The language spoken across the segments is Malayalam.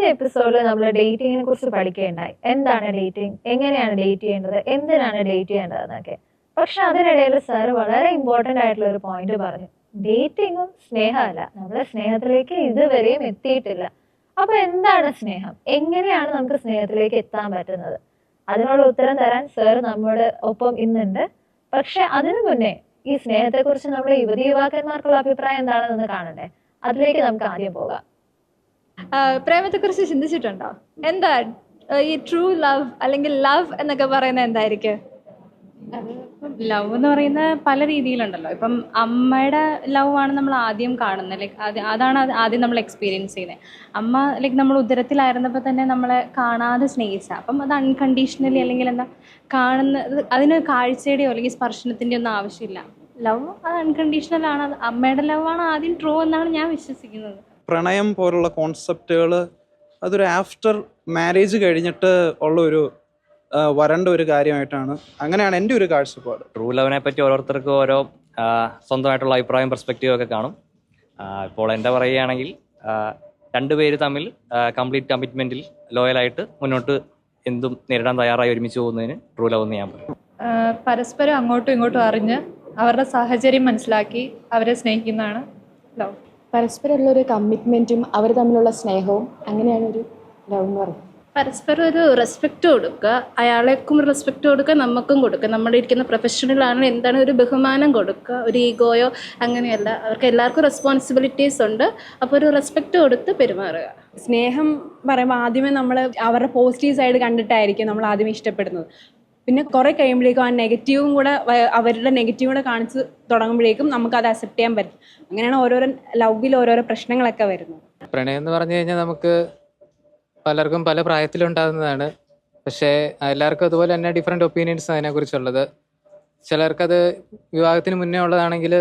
കഴിഞ്ഞ എപ്പിസോഡിൽ നമ്മൾ ഡേറ്റിങ്ങിനെ കുറിച്ച് പഠിക്കുകയുണ്ടായി. എന്താണ് ഡേറ്റിംഗ്, എങ്ങനെയാണ് ഡേറ്റ് ചെയ്യേണ്ടത്, എന്തിനാണ് ഡേറ്റ് ചെയ്യേണ്ടത് എന്നൊക്കെ. പക്ഷെ അതിനിടയിൽ സാർ വളരെ ഇമ്പോർട്ടന്റ് ആയിട്ടുള്ള ഒരു പോയിന്റ് പറഞ്ഞു. ഡേറ്റിങ്ങും സ്നേഹമല്ല, നമ്മുടെ സ്നേഹത്തിലേക്ക് ഇതുവരെയും എത്തിയിട്ടില്ല. അപ്പൊ എന്താണ് സ്നേഹം, എങ്ങനെയാണ് നമുക്ക് സ്നേഹത്തിലേക്ക് എത്താൻ പറ്റുന്നത്? അതിനുള്ള ഉത്തരം തരാൻ സാർ നമ്മുടെ ഒപ്പം ഇന്നുണ്ട്. പക്ഷെ അതിനു മുന്നേ ഈ സ്നേഹത്തെ കുറിച്ച് നമ്മുടെ യുവതീ-യുവാക്കന്മാർക്കുള്ള അഭിപ്രായം എന്താണെന്ന് കാണണ്ടേ? അതിലേക്ക് നമുക്ക് ആദ്യം പോകാം. പ്രേമത്തെ കുറിച്ച് ചിന്തിച്ചിട്ടുണ്ടോ? എന്താ ഈ ട്രൂ ലവ് അല്ലെങ്കിൽ ലവ് എന്നൊക്കെ പറയുന്നത് എന്തായിരിക്കും? ലവ് എന്ന് പറയുന്ന പല രീതിയിലുണ്ടല്ലോ. ഇപ്പം അമ്മയുടെ ലവ് ആണ് നമ്മൾ ആദ്യം കാണുന്നത്. ലൈക്ക് അതാണ് ആദ്യം നമ്മൾ എക്സ്പീരിയൻസ് ചെയ്യുന്നത്. അമ്മ ലൈക്ക് നമ്മൾ ഉദരത്തിലായിരുന്നപ്പോൾ തന്നെ നമ്മളെ കാണാതെ സ്നേഹിച്ച, അപ്പം അത് അൺകണ്ടീഷണലി അല്ലെങ്കിൽ എന്താ കാണുന്നത്, അതിന് കാഴ്ചയുടെയോ അല്ലെങ്കിൽ സ്പർശനത്തിൻ്റെ ഒന്നും ആവശ്യമില്ല. ലവ് അത് അൺകണ്ടീഷണൽ ആണ്. അത് അമ്മയുടെ ലവ് ആണ് ആദ്യം ട്രൂ എന്നാണ് ഞാൻ വിശ്വസിക്കുന്നത്. പ്രണയം പോലുള്ള കോൺസെപ്റ്റുകൾ അതൊരു ആഫ്റ്റർ മാരേജ് കഴിഞ്ഞിട്ട് ഉള്ള ഒരു വരേണ്ട ഒരു കാര്യമായിട്ടാണ്, അങ്ങനെയാണ് എൻ്റെ ഒരു കാഴ്ചപ്പാട്. ട്രൂ ലവിനെ പറ്റി ഓരോരുത്തർക്കും ഓരോ സ്വന്തമായിട്ടുള്ള അഭിപ്രായം, പെർസ്പെക്റ്റീവ് ഒക്കെ കാണും. ഇപ്പോൾ എൻ്റെ പറയുകയാണെങ്കിൽ രണ്ടുപേര് തമ്മിൽ കംപ്ലീറ്റ് കമ്മിറ്റ്മെൻറ്റിൽ ലോയലായിട്ട് മുന്നോട്ട് എന്തും നേരിടാൻ തയ്യാറായി ഒരുമിച്ച് പോകുന്നതിന് ട്രൂ ലവ് എന്ന് ഞാൻ പറയും. പരസ്പരം അങ്ങോട്ടും ഇങ്ങോട്ടും അറിഞ്ഞ് അവരുടെ സാഹചര്യം മനസ്സിലാക്കി അവരെ സ്നേഹിക്കുന്നതാണ് ലവ്. പരസ്പരമുള്ള ഒരു കമ്മിറ്റ്മെൻറ്റും അവർ തമ്മിലുള്ള സ്നേഹവും, അങ്ങനെയാണ് ഒരു ലവ് എന്ന് പറയുന്നത്. പരസ്പരം ഒരു റെസ്പെക്റ്റ് കൊടുക്കുക, അയാളേക്കും റെസ്പെക്റ്റ് കൊടുക്കുക, നമുക്കും കൊടുക്കുക. നമ്മുടെ ഇരിക്കുന്ന പ്രൊഫഷണലാണെങ്കിൽ എന്താണ് ഒരു ബഹുമാനം കൊടുക്കുക, ഒരു ഈഗോയോ അങ്ങനെയല്ല. അവർക്ക് എല്ലാവർക്കും റെസ്പോൺസിബിലിറ്റീസ് ഉണ്ട്. അപ്പോൾ ഒരു റെസ്പെക്റ്റ് കൊടുത്ത് പെരുമാറുക. സ്നേഹം പറയുമ്പോൾ ആദ്യമേ നമ്മൾ അവരുടെ പോസിറ്റീവ് സൈഡ് കണ്ടിട്ടായിരിക്കും നമ്മൾ ആദ്യമേ ഇഷ്ടപ്പെടുന്നത്. പിന്നെ കുറേ കഴിയുമ്പോഴേക്കും ആ നെഗറ്റീവും കൂടെ, അവരുടെ നെഗറ്റീവ് കൂടെ കാണിച്ച് തുടങ്ങുമ്പോഴേക്കും നമുക്കത് അക്സെപ്റ്റ് ചെയ്യാൻ പറ്റും. അങ്ങനെയാണ് ഓരോരോ ലവിൽ ഓരോരോ പ്രശ്നങ്ങളൊക്കെ വരുന്നത്. പ്രണയം എന്ന് പറഞ്ഞു കഴിഞ്ഞാൽ നമുക്ക് പലർക്കും പല പ്രായത്തിലുണ്ടാകുന്നതാണ്. പക്ഷേ എല്ലാവർക്കും അതുപോലെ തന്നെ ഡിഫറെൻറ്റ് ഒപ്പീനിയൻസ് അതിനെക്കുറിച്ചുള്ളത്. ചിലർക്കത് വിവാഹത്തിന് മുന്നേ ഉള്ളതാണെങ്കിൽ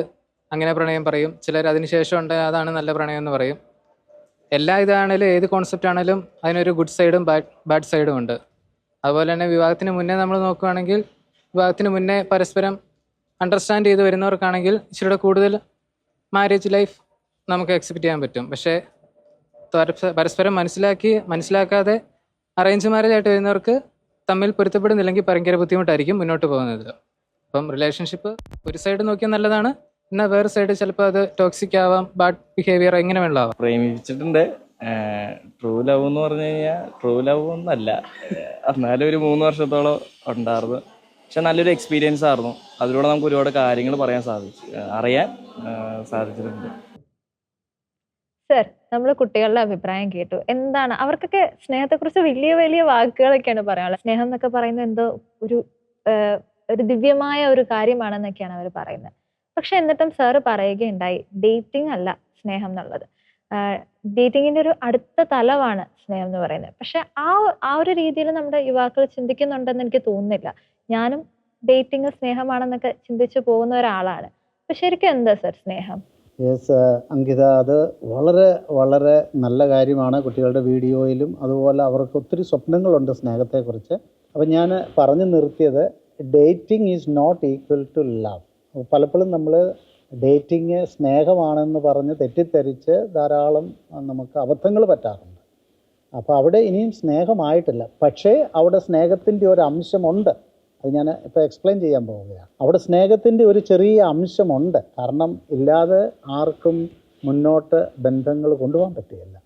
അങ്ങനെ പ്രണയം പറയും, ചിലർ അതിന് ശേഷം ഉണ്ട് അതാണ് നല്ല പ്രണയം എന്ന് പറയും. എല്ലാ ഇതാണെങ്കിലും ഏത് കോൺസെപ്റ്റ് ആണെങ്കിലും അതിനൊരു ഗുഡ് സൈഡും ബാഡ് സൈഡും ഉണ്ട്. അതുപോലെ തന്നെ വിവാഹത്തിന് മുന്നേ നമ്മൾ നോക്കുകയാണെങ്കിൽ, വിവാഹത്തിന് മുന്നേ പരസ്പരം അണ്ടർസ്റ്റാൻഡ് ചെയ്ത് വരുന്നവർക്കാണെങ്കിൽ ഇച്ചിരി കൂടുതൽ മാരേജ് ലൈഫ് നമുക്ക് എക്സ്പെക്റ്റ് ചെയ്യാൻ പറ്റും. പക്ഷേ പരസ്പരം മനസ്സിലാക്കാതെ അറേഞ്ച് മാരേജ് ആയിട്ട് വരുന്നവർക്ക് തമ്മിൽ പൊരുത്തപ്പെടുന്നില്ലെങ്കിൽ ഭയങ്കര ബുദ്ധിമുട്ടായിരിക്കും മുന്നോട്ട് പോകുന്നത്. അപ്പം റിലേഷൻഷിപ്പ് ഒരു സൈഡ് നോക്കിയാൽ നല്ലതാണ്, എന്നാൽ വേറെ സൈഡ് ചിലപ്പോൾ അത് ടോക്സിക് ആവാം, ബാഡ് ബിഹേവിയർ എങ്ങനെ വേണമാവാം. പ്രേമിച്ചിട്ടുണ്ട്. ട്രൂ ലവ് എന്ന് പറഞ്ഞു കഴിഞ്ഞാൽ ട്രൂ ലവ് ഒന്നല്ല, എന്നാലും ഒരു 3 വർഷത്തോളം ഉണ്ടായിരുന്നു. പക്ഷെ നല്ലൊരു എക്സ്പീരിയൻസ് ആയിരുന്നു. അതിലൂടെ നമുക്ക് ഒരുപാട് കാര്യങ്ങൾ അറിയാൻ സാധിച്ചിട്ടുണ്ട്. സർ, നമ്മൾ കുട്ടികളുടെ അഭിപ്രായം കേട്ടു. എന്താണ് അവർക്കൊക്കെ സ്നേഹത്തെക്കുറിച്ച് വലിയ വലിയ വാക്കുകളൊക്കെയാണ് പറയാനുള്ളത്. സ്നേഹം എന്നൊക്കെ പറയുന്നത് എന്തോ ഒരു ദിവ്യമായ ഒരു കാര്യമാണെന്നൊക്കെയാണ് അവർ പറയുന്നത്. പക്ഷെ എന്നിട്ടും സാറ് പറയുകയുണ്ടായി, ഡേറ്റിംഗ് അല്ല സ്നേഹം എന്നുള്ളത്. ഡേറ്റിങ്ങിന്റെ ഒരു അടുത്ത തലമാണ് സ്നേഹം എന്ന് പറയുന്നത്. പക്ഷെ ആ ഒരു രീതിയിൽ നമ്മുടെ യുവാക്കൾ ചിന്തിക്കുന്നുണ്ടെന്ന് എനിക്ക് തോന്നുന്നില്ല. ഞാനും ഡേറ്റിംഗ് സ്നേഹമാണെന്നൊക്കെ ചിന്തിച്ചു പോകുന്ന ഒരാളാണ്. അപ്പൊ ശരിക്കും എന്താ സർ സ്നേഹം? യെസ് അങ്കിത, അത് വളരെ വളരെ നല്ല കാര്യമാണ്. കുട്ടികളുടെ വീഡിയോയിലും അതുപോലെ അവർക്ക് ഒത്തിരി സ്വപ്നങ്ങളുണ്ട് സ്നേഹത്തെക്കുറിച്ച്. അപ്പം ഞാൻ പറഞ്ഞു നിർത്തിയത്, dating is not equal to love. പലപ്പോഴും നമ്മൾ ഡേറ്റിങ് സ്നേഹമാണെന്ന് പറഞ്ഞ് തെറ്റിദ്ധരിച്ച് ധാരാളം നമുക്ക് അബദ്ധങ്ങൾ പറ്റാറുണ്ട്. അപ്പോൾ അവിടെ ഇനിയും സ്നേഹമായിട്ടില്ല. പക്ഷേ അവിടെ സ്നേഹത്തിൻ്റെ ഒരു അംശമുണ്ട്. അത് ഞാൻ ഇപ്പോൾ എക്സ്പ്ലെയിൻ ചെയ്യാൻ പോവുകയാണ്. അവിടെ സ്നേഹത്തിൻ്റെ ഒരു ചെറിയ അംശമുണ്ട്. കാരണം ഇല്ലാതെ ആർക്കും മുന്നോട്ട് ബന്ധങ്ങൾ കൊണ്ടുപോകാൻ പറ്റുകയില്ല.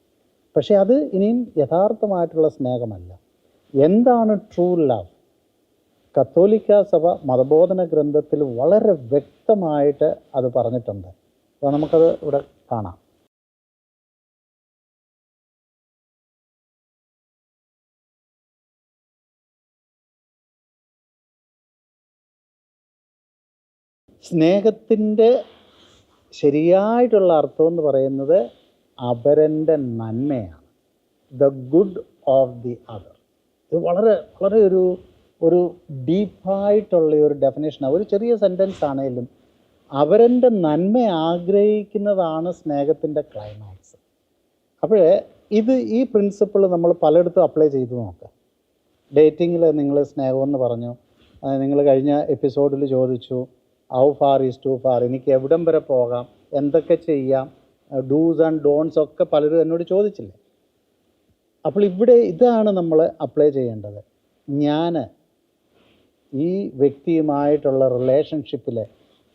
പക്ഷേ അത് ഇനിയും യഥാർത്ഥമായിട്ടുള്ള സ്നേഹമല്ല. എന്താണ് ട്രൂ ലവ്? കത്തോലിക്ക സഭ മതബോധന ഗ്രന്ഥത്തിൽ വളരെ വ്യക്തമായിട്ട് അത് പറഞ്ഞിട്ടുണ്ട്. അപ്പോൾ നമുക്കത് ഇവിടെ കാണാം. സ്നേഹത്തിൻ്റെ ശരിയായിട്ടുള്ള അർത്ഥം എന്ന് പറയുന്നത് അപരൻ്റെ നന്മയാണ്. The good of the other. ഇത് വളരെ വളരെ ഒരു ഡീപ്പായിട്ടുള്ള ഒരു ഡെഫിനേഷനാണ്. ഒരു ചെറിയ സെൻറ്റൻസ് ആണെങ്കിലും അവരൻ്റെ നന്മ ആഗ്രഹിക്കുന്നതാണ് സ്നേഹത്തിൻ്റെ ക്ലൈമാക്സ്. അപ്പോഴേ ഈ പ്രിൻസിപ്പിൾ നമ്മൾ പലയിടത്തും അപ്ലൈ ചെയ്ത് നോക്കാം. ഡേറ്റിങ്ങിൽ നിങ്ങൾ സ്നേഹമെന്ന് പറഞ്ഞു, നിങ്ങൾ കഴിഞ്ഞ എപ്പിസോഡിൽ ചോദിച്ചു how far is to far, എനിക്ക് എവിടം വരെ പോകാം, എന്തൊക്കെ ചെയ്യാം, ഡൂസ് ആൻഡ് ഡോൺസ് ഒക്കെ പലരും എന്നോട് ചോദിച്ചില്ലേ. അപ്പോൾ ഇവിടെ ഇതാണ് നമ്മൾ അപ്ലൈ ചെയ്യേണ്ടത്. ഞാൻ ഈ വ്യക്തിയുമായിട്ടുള്ള റിലേഷൻഷിപ്പിൽ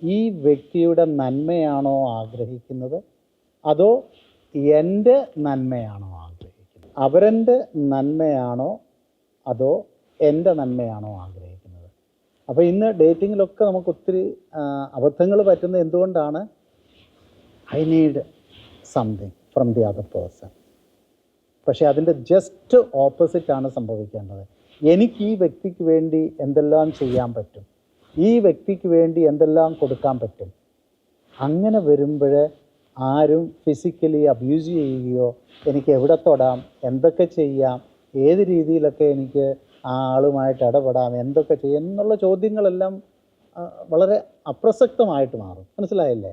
ഈ വ്യക്തിയുടെ നന്മയാണോ ആഗ്രഹിക്കുന്നത്, അതോ എൻ്റെ നന്മയാണോ ആഗ്രഹിക്കുന്നത്? അവരെൻ്റെ നന്മയാണോ അതോ എൻ്റെ നന്മയാണോ ആഗ്രഹിക്കുന്നത്? അപ്പോൾ ഇന്ന് ഡേറ്റിങ്ങിലൊക്കെ നമുക്ക് ഒത്തിരി അബദ്ധങ്ങൾ പറ്റുന്നത് എന്തുകൊണ്ടാണ്? I need something from the other person. പക്ഷേ അതിൻ്റെ ജസ്റ്റ് ഓപ്പോസിറ്റാണ് സംഭവിക്കേണ്ടത്. എനിക്ക് ഈ വ്യക്തിക്ക് വേണ്ടി എന്തെല്ലാം ചെയ്യാൻ പറ്റും, ഈ വ്യക്തിക്ക് വേണ്ടി എന്തെല്ലാം കൊടുക്കാൻ പറ്റും. അങ്ങനെ വരുമ്പോൾ ആരും ഫിസിക്കലി അബ്യൂസ് ചെയ്യുകയോ എനിക്ക് എവിടെ തൊടാം, എന്തൊക്കെ ചെയ്യാം, ഏത് രീതിയിലൊക്കെ എനിക്ക് ആ ആളുമായിട്ട് ഇടപെടാം, എന്തൊക്കെ ചെയ്യാം എന്നുള്ള ചോദ്യങ്ങളെല്ലാം വളരെ അപ്രസക്തമായിട്ട് മാറും. മനസ്സിലായില്ലേ?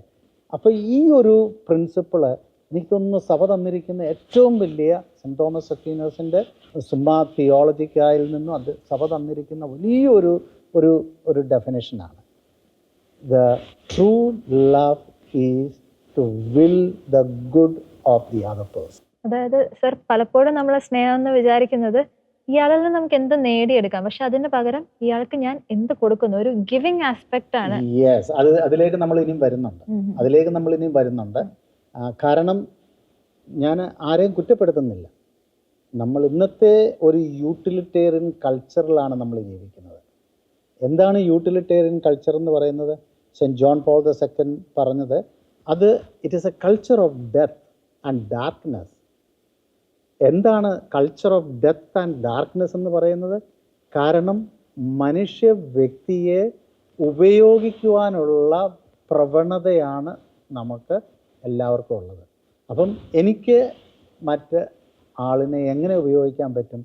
അപ്പോൾ ഈ ഒരു പ്രിൻസിപ്പിള് എനിക്കൊന്ന് സഭ തന്നിരിക്കുന്ന ഏറ്റവും വലിയ സെൻറ്റ് തോമസ് അക്വീനസിൻ്റെ സുമ്മാ തിയോളജിക്കായിൽ നിന്നും അത് സഭ തന്നിരിക്കുന്ന വലിയൊരു ഒരു ഒരു ഡെഫിനേഷനാണ്. The true love is to will the good of the other person. അതായത് സർ, പലപ്പോഴും നമ്മൾ സ്നേഹം എന്ന് വിചാരിക്കുന്നത് ഇയാളിൽ നിന്ന് നമുക്ക് എന്ത് നേടിയെടുക്കാം, പക്ഷെ അതിന് പകരം ഇയാൾക്ക് ഞാൻ എന്ത് കൊടുക്കുന്നു, ഒരു ഗിവിങ് ആസ്പെക്ട് ആണ്. യെസ്, അതിലേക്ക് നമ്മൾ ഇനിയും വരുന്നുണ്ട്. കാരണം ഞാൻ ആരെയും കുറ്റപ്പെടുത്തുന്നില്ല. നമ്മൾ ഇന്നത്തെ ഒരു യൂട്ടിലിറ്റേറിയൻ കൾച്ചറിലാണ് നമ്മൾ ജീവിക്കുന്നത്. എന്താണ് യൂട്ടിലിറ്റേറിയൻ കൾച്ചർ എന്ന് പറയുന്നത്? സെൻറ്റ് ജോൺ പോൾ II പറഞ്ഞത് അത് it is a culture of death and darkness. എന്താണ് culture of death and darkness എന്ന് പറയുന്നത്? കാരണം മനുഷ്യ വ്യക്തിയെ ഉപയോഗിക്കുവാനുള്ള പ്രവണതയാണ് നമുക്ക് എല്ലാവർക്കും ഉള്ളത്. അപ്പം എനിക്ക് മറ്റ് ആളിനെ എങ്ങനെ ഉപയോഗിക്കാൻ പറ്റും?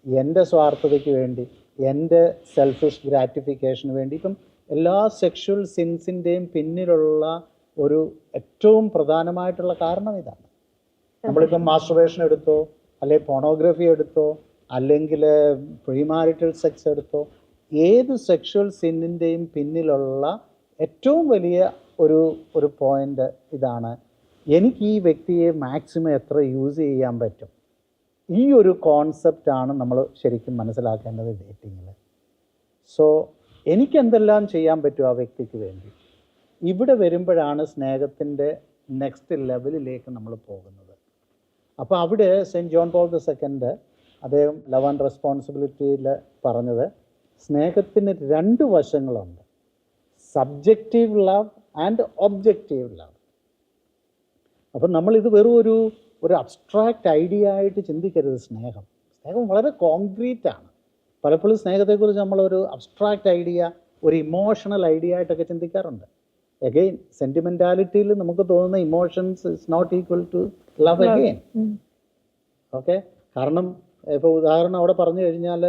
എൻ്റെ സ്വാർത്ഥതയ്ക്ക് വേണ്ടി, എൻ്റെ സെൽഫിഷ് ഗ്രാറ്റിഫിക്കേഷന് വേണ്ടി. ഇപ്പം എല്ലാ സെക്ഷുവൽ സിൻസിൻ്റെയും പിന്നിലുള്ള ഒരു ഏറ്റവും പ്രധാനമായിട്ടുള്ള കാരണം ഇതാണ്. നമ്മളിപ്പം മാസ്റ്റുർബേഷൻ എടുത്തോ, അല്ലെങ്കിൽ പോണോഗ്രഫി എടുത്തോ, അല്ലെങ്കിൽ പ്രീമാരിറ്റൽ സെക്സ് എടുത്തോ, ഏത് സെക്ഷുവൽ സിന്നിൻ്റെയും പിന്നിലുള്ള ഏറ്റവും വലിയ ഒരു പോയിൻ്റ് ഇതാണ്. എനിക്ക് ഈ വ്യക്തിയെ മാക്സിമം എത്ര യൂസ് ചെയ്യാൻ പറ്റും. ഈ ഒരു കോൺസെപ്റ്റാണ് നമ്മൾ ശരിക്കും മനസ്സിലാക്കേണ്ടത് ഡേറ്റിങ്ങിൽ. സോ എനിക്ക് എന്തെല്ലാം ചെയ്യാൻ പറ്റും ആ വ്യക്തിക്ക് വേണ്ടി. ഇവിടെ വരുമ്പോഴാണ് സ്നേഹത്തിൻ്റെ നെക്സ്റ്റ് ലെവലിലേക്ക് നമ്മൾ പോകുന്നത്. അപ്പോൾ അവിടെ സെൻറ്റ് ജോൺ പോൾ II അദ്ദേഹം ലവ് ആൻഡ് റെസ്പോൺസിബിലിറ്റിയിൽ പറഞ്ഞത് സ്നേഹത്തിന് 2 വശങ്ങളുണ്ട്, subjective love and objective love. അപ്പം നമ്മളിത് വെറും ഒരു അബ്സ്ട്രാക്റ്റ് ഐഡിയ ആയിട്ട് ചിന്തിക്കരുത്. സ്നേഹം വളരെ കോൺക്രീറ്റ് ആണ്. പലപ്പോഴും സ്നേഹത്തെക്കുറിച്ച് നമ്മളൊരു അബ്സ്ട്രാക്റ്റ് ഐഡിയ, ഒരു ഇമോഷണൽ ഐഡിയ ആയിട്ടൊക്കെ ചിന്തിക്കാറുണ്ട്. അഗെയിൻ സെൻറ്റിമെൻറ്റാലിറ്റിയിൽ നമുക്ക് തോന്നുന്ന emotions is not equal to love again. Okay, കാരണം ഇപ്പോൾ ഉദാഹരണം അവിടെ പറഞ്ഞു കഴിഞ്ഞാൽ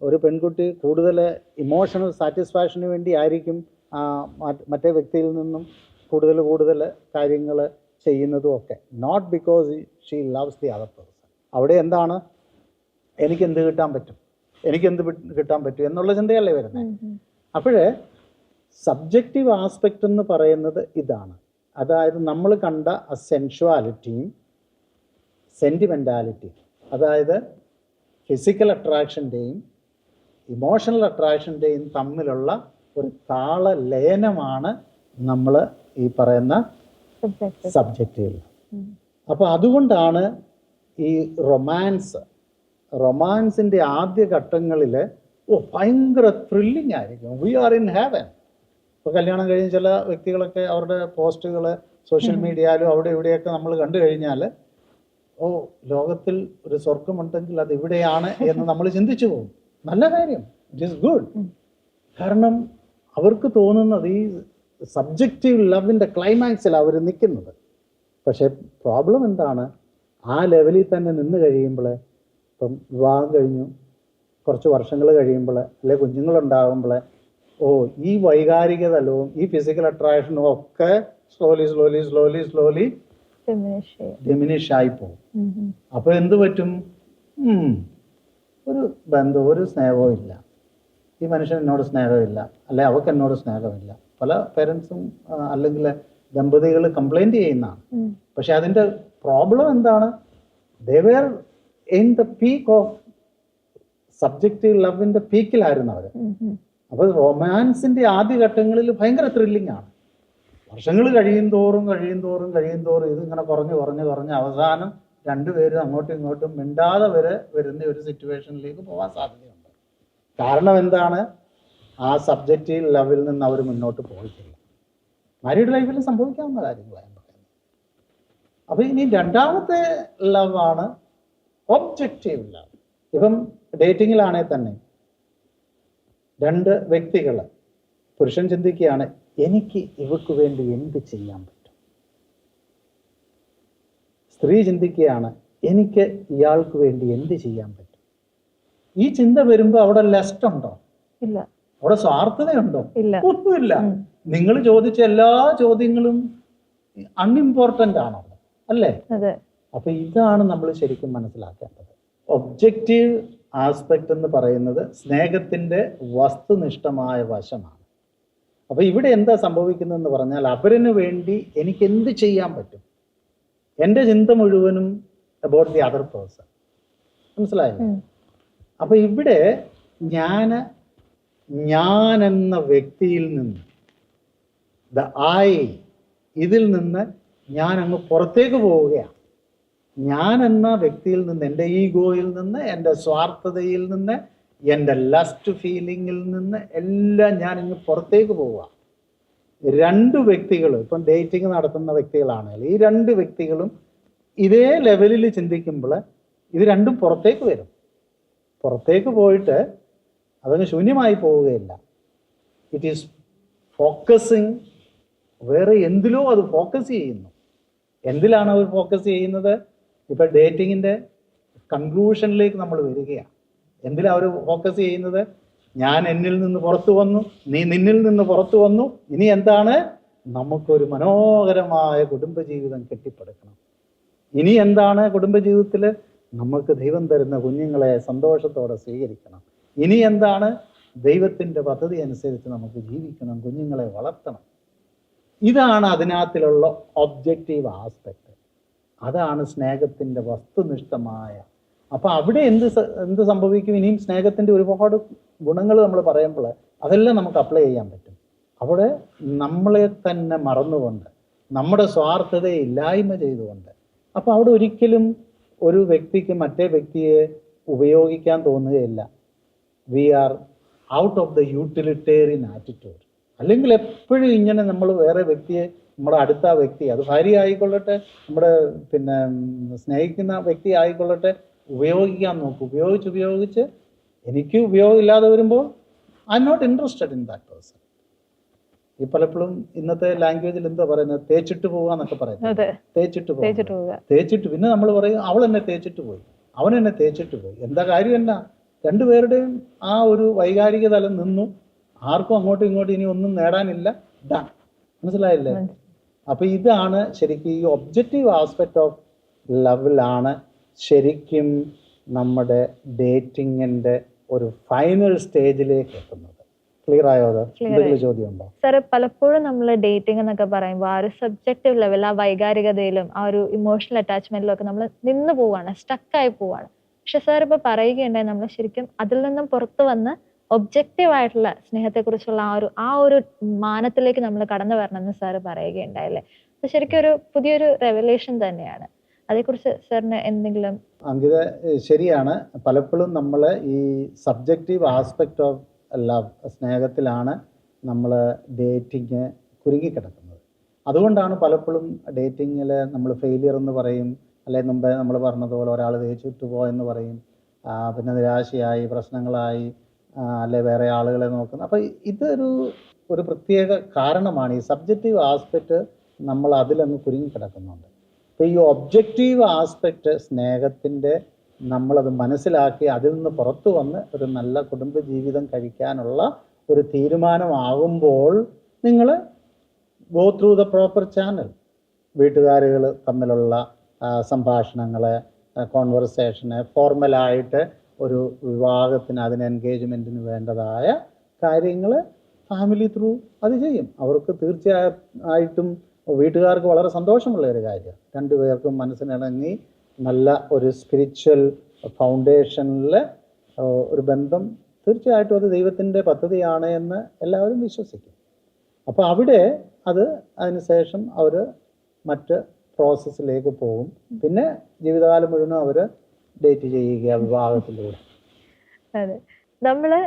ഒരു പെൺകുട്ടി കൂടുതൽ ഇമോഷണൽ സാറ്റിസ്ഫാക്ഷന് വേണ്ടി ആയിരിക്കും മറ്റേ വ്യക്തിയിൽ നിന്നും കൂടുതൽ കാര്യങ്ങൾ ചെയ്യുന്നതും ഒക്കെ, not because she loves the other person. അവിടെ എന്താണ് എനിക്കെന്ത് കിട്ടാൻ പറ്റും, കിട്ടാൻ പറ്റും എന്നുള്ള ചിന്തയല്ലേ വരുന്നത്. അപ്പോഴേ സബ്ജക്റ്റീവ് ആസ്പെക്റ്റ് എന്ന് പറയുന്നത് ഇതാണ്. അതായത് നമ്മൾ കണ്ട സെൻഷ്വാലിറ്റിയും സെൻറ്റിമെൻറ്റാലിറ്റിയും, അതായത് ഫിസിക്കൽ അട്രാക്ഷൻ്റെയും ഇമോഷണൽ അട്രാക്ഷൻ്റെയും തമ്മിലുള്ള ഒരു താളലയനമാണ് നമ്മൾ ഈ പറയുന്ന സബ്ജക്റ്റീവ്. അപ്പോൾ അതുകൊണ്ടാണ് ഈ റൊമാൻസിൻ്റെ ആദ്യ ഘട്ടങ്ങളിൽ ഭയങ്കര ത്രില്ലിംഗ് ആയിരിക്കും. We are in heaven. ഇപ്പോൾ കല്യാണം കഴിഞ്ഞ് ചില വ്യക്തികളൊക്കെ അവരുടെ പോസ്റ്റുകൾ സോഷ്യൽ മീഡിയയിലും അവിടെ ഇവിടെയൊക്കെ നമ്മൾ കണ്ടു കഴിഞ്ഞാൽ ലോകത്തിൽ ഒരു സ്വർഗമുണ്ടെങ്കിൽ അത് ഇവിടെയാണ് എന്ന് നമ്മൾ ചിന്തിച്ചു പോകും. നല്ല കാര്യം, ഇറ്റ് ഈസ് ഗുഡ്. കാരണം അവർക്ക് തോന്നുന്നത് ഈ സബ്ജക്റ്റീവ് ലവിൻ്റെ ക്ലൈമാക്സിൽ അവർ നിൽക്കുന്നത്. പക്ഷേ പ്രോബ്ലം എന്താണ്? ആ ലെവലിൽ തന്നെ നിന്ന് കഴിയുമ്പോൾ, ഇപ്പം വിവാഹം കഴിഞ്ഞു കുറച്ച് വർഷങ്ങൾ കഴിയുമ്പോൾ, അല്ലെ കുഞ്ഞുങ്ങളുണ്ടാകുമ്പോൾ, ഈ വൈകാരിക തലവും ഈ ഫിസിക്കൽ അട്രാക്ഷനും ഒക്കെ സ്ലോലി ഡിമിനിഷ് ആയി പോകും. അപ്പോൾ എന്ത് പറ്റും? ഒരു ബന്ധവും ഒരു സ്നേഹവും ഇല്ല. ഈ മനുഷ്യൻ എന്നോട് സ്നേഹമില്ല, അല്ലെ അവൾക്ക് എന്നോട് സ്നേഹമില്ല. പല പേരൻസും അല്ലെങ്കിൽ ദമ്പതികൾ കംപ്ലൈൻറ്റ് ചെയ്യുന്നതാണ്. പക്ഷെ അതിൻ്റെ പ്രോബ്ലം എന്താണ്? They were in the peak of subjective ലവിൻ്റെ പീക്കിലായിരുന്നു അവർ. അപ്പോൾ റൊമാൻസിൻ്റെ ആദ്യഘട്ടങ്ങളിൽ ഭയങ്കര ത്രില്ലിംഗ് ആണ്. വർഷങ്ങൾ കഴിയും തോറും ഇതിങ്ങനെ കുറഞ്ഞ് അവസാനം രണ്ടുപേരും അങ്ങോട്ടും ഇങ്ങോട്ടും മിണ്ടാതെ വരെ വരുന്ന ഒരു സിറ്റുവേഷനിലേക്ക് പോകാൻ സാധ്യതയുണ്ട്. കാരണം എന്താണ്? ആ സബ്ജക്റ്റീവ് ലെവലിൽ നിന്ന് അവർ മുന്നോട്ട് പോയിട്ടില്ല. മാരീഡ് ലൈഫിൽ സംഭവിക്കാവുന്ന കാര്യങ്ങളാണ് പറയുന്നത്. അപ്പോൾ ഇനി രണ്ടാമത്തെ ലവാണ് ഒബ്ജക്റ്റീവ് ലവ്. ഇപ്പം ഡേറ്റിങ്ങിലാണെങ്കിൽ തന്നെ രണ്ട് വ്യക്തികൾ, പുരുഷൻ ചിന്തിക്കുകയാണ് എനിക്ക് ഇവക്ക് വേണ്ടി എന്ത് ചെയ്യാൻ പറ്റും, സ്ത്രീ ചിന്തിക്കുകയാണ് എനിക്ക് ഇയാൾക്ക് വേണ്ടി എന്ത് ചെയ്യാൻ പറ്റും. ഈ ചിന്ത വരുമ്പോൾ അവിടെ ലെസ്റ്റ് ഉണ്ടോ? ഇല്ല. അവിടെ സ്വാർത്ഥതയുണ്ടോ? ഇല്ല. ഒന്നുമില്ല. നിങ്ങൾ ചോദിച്ച എല്ലാ ചോദ്യങ്ങളും അൺഇമ്പോർട്ടൻ്റ് ആണോ? അല്ലേ? അപ്പൊ ഇതാണ് നമ്മൾ ശരിക്കും മനസ്സിലാക്കേണ്ടത്. ഒബ്ജക്റ്റീവ് ആസ്പെക്ട് എന്ന് പറയുന്നത് സ്നേഹത്തിന്റെ വസ്തുനിഷ്ഠമായ വശമാണ്. അപ്പൊ ഇവിടെ എന്താ സംഭവിക്കുന്നതെന്ന് പറഞ്ഞാൽ അവരിന് വേണ്ടി എനിക്ക് എന്ത് ചെയ്യാൻ പറ്റും, എൻ്റെ ചിന്ത മുഴുവനും അബൌട്ട് ദി അതർ പേഴ്സൺ. മനസ്സിലായില്ലേ? അപ്പൊ ഇവിടെ ഞാൻ എന്ന വ്യക്തിയിൽ നിന്ന്, ദ ഐ, ഇതിൽ നിന്ന് ഞാൻ അങ്ങ് പുറത്തേക്ക് പോവുകയാണ്. ഞാൻ എന്ന വ്യക്തിയിൽ നിന്ന്, എൻ്റെ ഈഗോയിൽ നിന്ന്, എൻ്റെ സ്വാർത്ഥതയിൽ നിന്ന്, എൻ്റെ ലസ്റ്റ് ഫീലിങ്ങിൽ നിന്ന് എല്ലാം ഞാൻ ഇങ്ങ് പുറത്തേക്ക് പോവുക. രണ്ട് വ്യക്തികൾ ഇപ്പം ഡേറ്റിംഗ് നടത്തുന്ന വ്യക്തികളാണെങ്കിൽ ഈ രണ്ട് വ്യക്തികളും ഇതേ ലെവലിൽ ചിന്തിക്കുമ്പോൾ ഇത് രണ്ടും പുറത്തേക്ക് വരും. പുറത്തേക്ക് പോയിട്ട് അതങ്ങ് ശൂന്യമായി പോവുകയില്ല. ഇറ്റ് ഈസ് ഫോക്കസിങ്, വേറെ എന്തിലോ അത് ഫോക്കസ് ചെയ്യുന്നു. എന്തിലാണ് അവർ ഫോക്കസ് ചെയ്യുന്നത്? ഇപ്പം ഡേറ്റിങ്ങിൻ്റെ കൺക്ലൂഷനിലേക്ക് നമ്മൾ വരികയാണ്. എന്തിലാണ് അവർ ഫോക്കസ് ചെയ്യുന്നത്? ഞാൻ എന്നിൽ നിന്ന് പുറത്തു വന്നു, നീ നിന്നിൽ നിന്ന് പുറത്തു വന്നു, ഇനി എന്താണ്? നമുക്കൊരു മനോഹരമായ കുടുംബജീവിതം കെട്ടിപ്പടുക്കണം. ഇനി എന്താണ് കുടുംബജീവിതത്തിൽ? നമുക്ക് ദൈവം തരുന്ന കുഞ്ഞുങ്ങളെ സന്തോഷത്തോടെ സ്വീകരിക്കണം. ഇനി എന്താണ്? ദൈവത്തിൻ്റെ പദ്ധതി അനുസരിച്ച് നമുക്ക് ജീവിക്കണം, കുഞ്ഞുങ്ങളെ വളർത്തണം. ഇതാണ് അതിനകത്തിലുള്ള ഒബ്ജക്റ്റീവ് ആസ്പെക്ട്. അതാണ് സ്നേഹത്തിൻ്റെ വസ്തുനിഷ്ഠമായ. അപ്പം അവിടെ എന്ത് സംഭവിക്കും? ഇനിയും സ്നേഹത്തിൻ്റെ ഒരുപാട് ഗുണങ്ങൾ നമ്മൾ പറയുമ്പോൾ അതെല്ലാം നമുക്ക് അപ്ലൈ ചെയ്യാൻ പറ്റും. അവിടെ നമ്മളെ തന്നെ മറന്നുകൊണ്ട്, നമ്മുടെ സ്വാർത്ഥതയെ ഇല്ലായ്മ ചെയ്തുകൊണ്ട്. അപ്പോൾ അവിടെ ഒരിക്കലും ഒരു വ്യക്തിക്ക് മറ്റേ വ്യക്തിയെ ഉപയോഗിക്കാൻ തോന്നുകയില്ല. We are out of the utilitarian attitude. അല്ലെങ്കിൽ എപ്പോഴും ഇങ്ങനെ നമ്മൾ വേറെ വ്യക്തിയെ, നമ്മുടെ അടുത്ത വ്യക്തി, അത് ഭാര്യ ആയിക്കൊള്ളട്ടെ, നമ്മുടെ സ്നേഹിക്കുന്ന വ്യക്തി ആയിക്കൊള്ളട്ടെ, ഉപയോഗിക്കാൻ നോക്കും. ഉപയോഗിച്ച് എനിക്ക് ഉപയോഗമില്ലാതെ വരുമ്പോൾ I am not interested in that person. ഈ പലപ്പോഴും ഇന്നത്തെ ലാംഗ്വേജിൽ എന്താ പറയുന്നത്? തേച്ചിട്ട് പോവുക എന്നൊക്കെ പറയുന്നത്. തേച്ചിട്ട് പിന്നെ നമ്മൾ പറയും അവൾ എന്നെ തേച്ചിട്ട് പോയി, അവൻ എന്നെ തേച്ചിട്ട് പോയി. എന്താ കാര്യം? എന്നാ രണ്ടുപേരുടെയും ആ ഒരു വൈകാരിക തലം നിന്നു. ആർക്കും അങ്ങോട്ടും ഇങ്ങോട്ടും ഇനി ഒന്നും നേടാനില്ല. ഡൺ. മനസ്സിലായില്ലേ? അപ്പൊ ഇതാണ് ശരിക്കും ഈ ഒബ്ജക്റ്റീവ് ആസ്പെക്ട് ഓഫ് ലവിലാണ് ശരിക്കും നമ്മുടെ ഡേറ്റിങ്ങിന്റെ ഒരു ഫൈനൽ സ്റ്റേജിലേക്ക് എത്തുന്നത്. ക്ലിയർ ആയോ? അത് എന്തെങ്കിലും ചോദ്യം ഉണ്ടോ? സാർ, പലപ്പോഴും നമ്മൾ ഡേറ്റിംഗ് എന്നൊക്കെ പറയുമ്പോൾ ആ ഒരു സബ്ജക്റ്റീവ് ലെവൽ, ആ വൈകാരികതയിലും ആ ഒരു ഇമോഷണൽ അറ്റാച്ച്മെന്റിലും ഒക്കെ നമ്മൾ നിന്ന് പോവാണ്, സ്റ്റക്കായി പോവാണ്. പക്ഷെ സാർ ഇപ്പൊ പറയുകയുണ്ടായി നമ്മൾ ശരിക്കും അതിൽ നിന്നും പുറത്തു വന്ന് ഒബ്ജക്റ്റീവ് ആയിട്ടുള്ള സ്നേഹത്തെക്കുറിച്ചുള്ള ആ ഒരു മാനത്തിലേക്ക് നമ്മൾ കടന്നു വരണമെന്ന് സാറ് പറയുകയുണ്ടായില്ലേ? അത് ശരിക്കും ഒരു പുതിയൊരു റെവലേഷൻ തന്നെയാണ്. അതേക്കുറിച്ച് സാറിന് എന്തെങ്കിലും? അങ്കിത, ശരിയാണ്. പലപ്പോഴും നമ്മൾ ഈ സബ്ജക്റ്റീവ് ആസ്പെക്ട് ഓഫ് ലവ്, സ്നേഹത്തിലാണ് നമ്മൾ ഡേറ്റിങ് കുരുങ്ങിക്കിടക്കുന്നത്. അതുകൊണ്ടാണ് പലപ്പോഴും ഡേറ്റിങ്ങിൽ നമ്മൾ ഫെയിലിയർ എന്ന് പറയും, അല്ലെങ്കിൽ മുമ്പേ നമ്മൾ പറഞ്ഞതുപോലെ ഒരാൾ തേച്ചിട്ട് പോയെന്ന് പറയും, പിന്നെ നിരാശയായി, പ്രശ്നങ്ങളായി, അല്ലെ വേറെ ആളുകളെ നോക്കുന്നത്. അപ്പോൾ ഇതൊരു പ്രത്യേക കാരണമാണ്. ഈ സബ്ജക്റ്റീവ് ആസ്പെക്റ്റ് നമ്മൾ അതിലങ്ങ് കുരുങ്ങിക്കിടക്കുന്നുണ്ട്. അപ്പോൾ ഈ ഒബ്ജക്റ്റീവ് ആസ്പെക്റ്റ് സ്നേഹത്തിൻ്റെ നമ്മളത് മനസ്സിലാക്കി അതിൽ നിന്ന് പുറത്തു വന്ന് ഒരു നല്ല കുടുംബജീവിതം കഴിക്കാനുള്ള ഒരു തീരുമാനമാകുമ്പോൾ നിങ്ങൾ go through the proper channel. വീട്ടുകാരുകൾ തമ്മിലുള്ള സംഭാഷണങ്ങൾ, കോൺവെർസേഷന്, ഫോർമലായിട്ട് ഒരു വിവാഹത്തിന്, അതിന് എൻഗേജ്മെൻറ്റിന് വേണ്ടതായ കാര്യങ്ങൾ ഫാമിലി ത്രൂ അത് ചെയ്യും. അവർക്ക് തീർച്ചയായിട്ടും വീട്ടുകാർക്ക് വളരെ സന്തോഷമുള്ള ഒരു കാര്യം. രണ്ടുപേർക്കും മനസ്സിനിണങ്ങി നല്ല ഒരു സ്പിരിച്വൽ ഫൗണ്ടേഷനിൽ ഒരു ബന്ധം തീർച്ചയായിട്ടും അത് ദൈവത്തിൻ്റെ പദ്ധതിയാണ് എന്ന് എല്ലാവരും വിശ്വസിക്കും. അപ്പോൾ അവിടെ അതിനുശേഷം അവർ മറ്റ് പ്രോസസ്സിലേക്ക് പോകും. പിന്നെ ജീവിതകാലം മുഴുവൻ അവർ ഡേറ്റ് ചെയ്യുക വിവാഹത്തിലൂടെ. അതെ, നമ്മള്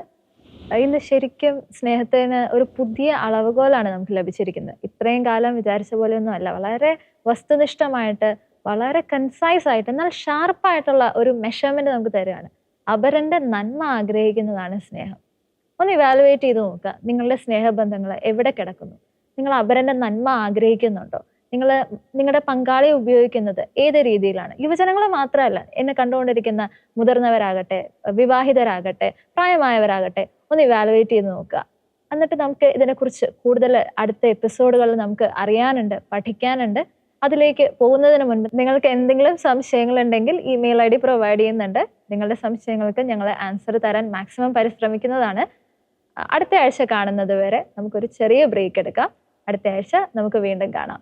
ഇന്ന് ശരിക്കും സ്നേഹത്തിന് ഒരു പുതിയ അളവുകോലാണ് നമുക്ക് ലഭിച്ചിരിക്കുന്നത്. ഇത്രയും കാലം വിചാരിച്ച പോലെയൊന്നും അല്ല. വളരെ വസ്തുനിഷ്ഠമായിട്ട്, വളരെ കൺസൈസ് ആയിട്ട്, എന്നാൽ ഷാർപ്പായിട്ടുള്ള ഒരു മെഷർമെന്റ് നമുക്ക് തരികയാണ്. അപരന്റെ നന്മ ആഗ്രഹിക്കുന്നതാണ് സ്നേഹം. ഒന്ന് ഇവാലുവേറ്റ് ചെയ്ത് നോക്കുക, നിങ്ങളുടെ സ്നേഹബന്ധങ്ങൾ എവിടെ കിടക്കുന്നു? നിങ്ങൾ അപരന്റെ നന്മ ആഗ്രഹിക്കുന്നുണ്ടോ? നിങ്ങളുടെ പങ്കാളിയെ ഉപയോഗിക്കുന്നത് ഏത് രീതിയിലാണ്? യുവജനങ്ങൾ മാത്രമല്ല, എന്നെ കണ്ടുകൊണ്ടിരിക്കുന്ന മുതിർന്നവരാകട്ടെ, വിവാഹിതരാകട്ടെ, പ്രായമായവരാകട്ടെ, ഒന്ന് ഇവാലുവേറ്റ് ചെയ്ത് നോക്കുക. എന്നിട്ട് നമുക്ക് ഇതിനെക്കുറിച്ച് കൂടുതൽ അടുത്ത എപ്പിസോഡുകളിൽ നമുക്ക് അറിയാനുണ്ട്, പഠിക്കാനുണ്ട്. അതിലേക്ക് പോകുന്നതിന് മുൻപ് നിങ്ങൾക്ക് എന്തെങ്കിലും സംശയങ്ങൾ ഉണ്ടെങ്കിൽ ഇമെയിൽ ID പ്രൊവൈഡ് ചെയ്യുന്നുണ്ട്. നിങ്ങളുടെ സംശയങ്ങൾക്ക് ഞങ്ങൾ ആൻസർ തരാൻ മാക്സിമം പരിശ്രമിക്കുന്നതാണ്. അടുത്ത ആഴ്ച കാണുന്നത് വരെ നമുക്കൊരു ചെറിയ ബ്രേക്ക് എടുക്കാം. അടുത്ത ആഴ്ച നമുക്ക് വീണ്ടും കാണാം.